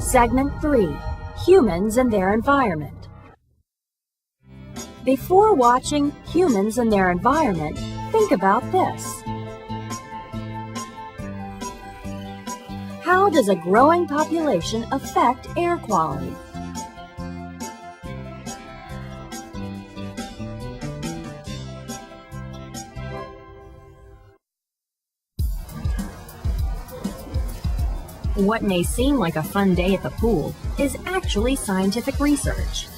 Segment 3. Humans and their environment. Before watching Humans and their environment, think about this. How does a growing population affect air quality? What may seem like a fun day at the pool is actually scientific research.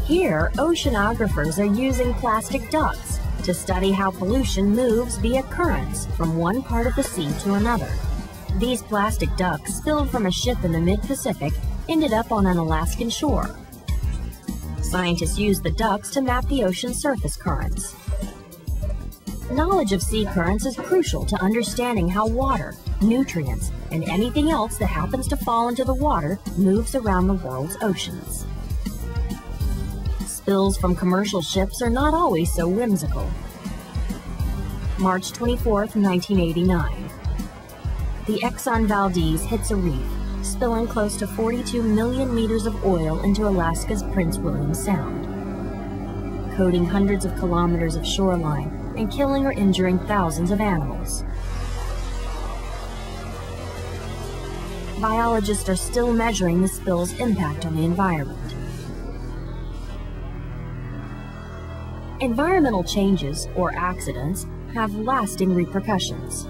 Here, oceanographers are using plastic ducts to study how pollution moves via currents from one part of the sea to another. These plastic ducts, spilled from a ship in the mid-Pacific, ended up on an Alaskan shore. Scientists used the ducts to map the ocean's surface currents. Knowledge of sea currents is crucial to understanding how water, nutrients, and anything else that happens to fall into the water moves around the world's oceans. Spills from commercial ships are not always so whimsical. March 24, 1989. The Exxon Valdez hits a reef, spilling close to 42 million liters of oil into Alaska's Prince William Sound, coating hundreds of kilometers of shoreline and killing or injuring thousands of animals. Biologists are still measuring the spill's impact on the environment. Environmental changes, or accidents, have lasting repercussions.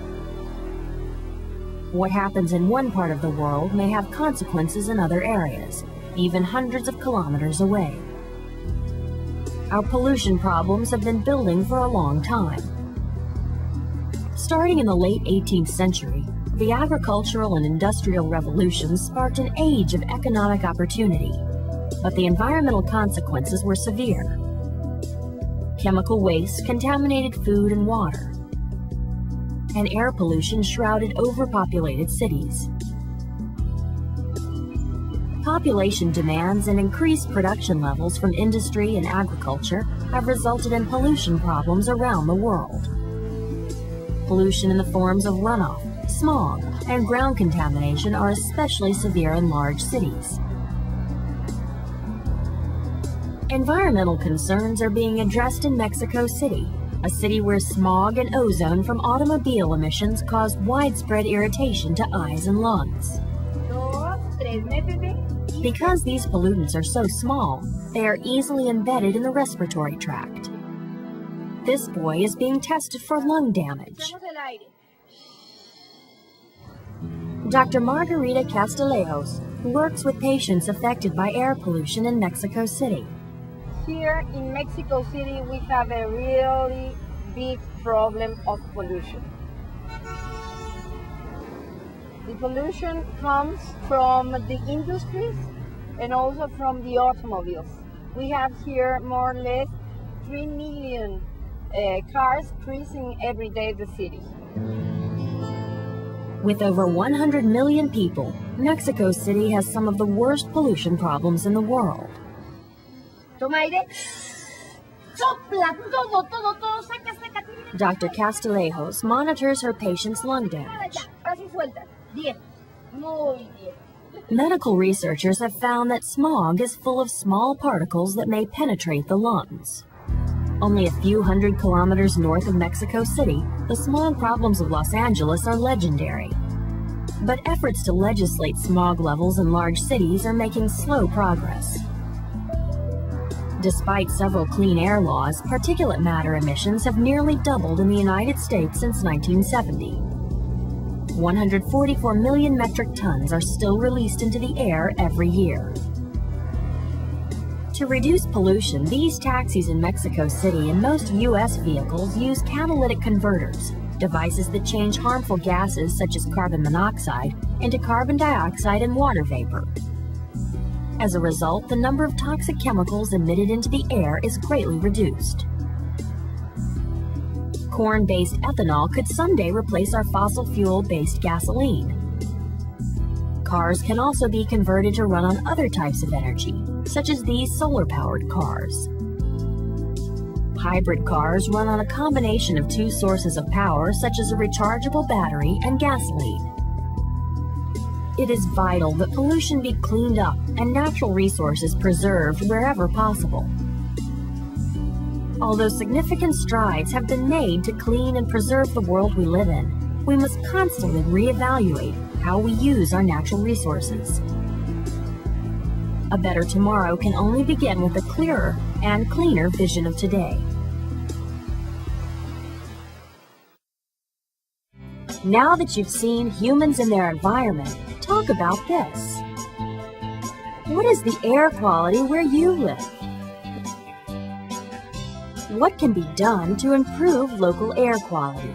What happens in one part of the world may have consequences in other areas, even hundreds of kilometers away. Our pollution problems have been building for a long time. Starting in the late 18th century, the agricultural and industrial revolutions sparked an age of economic opportunity, but the environmental consequences were severe. Chemical waste contaminated food and water, and air pollution shrouded overpopulated cities. Population demands and increased production levels from industry and agriculture have resulted in pollution problems around the world. Pollution in the forms of runoff, smog, and ground contamination are especially severe in large cities. Environmental concerns are being addressed in Mexico City, a city where smog and ozone from automobile emissions cause widespread irritation to eyes and lungs. Because these pollutants are so small, they are easily embedded in the respiratory tract. This boy is being tested for lung damage. Dr. Margarita Castillejos works with patients affected by air pollution in Mexico City. Here in Mexico City, we have a really big problem of pollution. The pollution comes from the industries and also from the automobiles. We have here more or less 3 million cars cruising every day the city. With over 100 million people, Mexico City has some of the worst pollution problems in the world. Dr. Castillejos monitors her patient's lung damage. Medical researchers have found that smog is full of small particles that may penetrate the lungs. Only a few hundred kilometers north of Mexico City, the smog problems of Los Angeles are legendary. But efforts to legislate smog levels in large cities are making slow progress. Despite several clean air laws, particulate matter emissions have nearly doubled in the United States since 1970. 144 million metric tons are still released into the air every year. To reduce pollution, these taxis in Mexico City and most U.S. vehicles use catalytic converters, devices that change harmful gases such as carbon monoxide into carbon dioxide and water vapor. As a result, the number of toxic chemicals emitted into the air is greatly reduced. Corn-based ethanol could someday replace our fossil fuel-based gasoline. Cars can also be converted to run on other types of energy, such as these solar-powered cars. Hybrid cars run on a combination of 2 sources of power, such as a rechargeable battery and gasoline. It is vital that pollution be cleaned up and natural resources preserved wherever possible. Although significant strides have been made to clean and preserve the world we live in, we must constantly reevaluate how we use our natural resources. A better tomorrow can only begin with a clearer and cleaner vision of today. Now that you've seen humans and their environment, talk about this. What is the air quality where you live? What can be done to improve local air quality?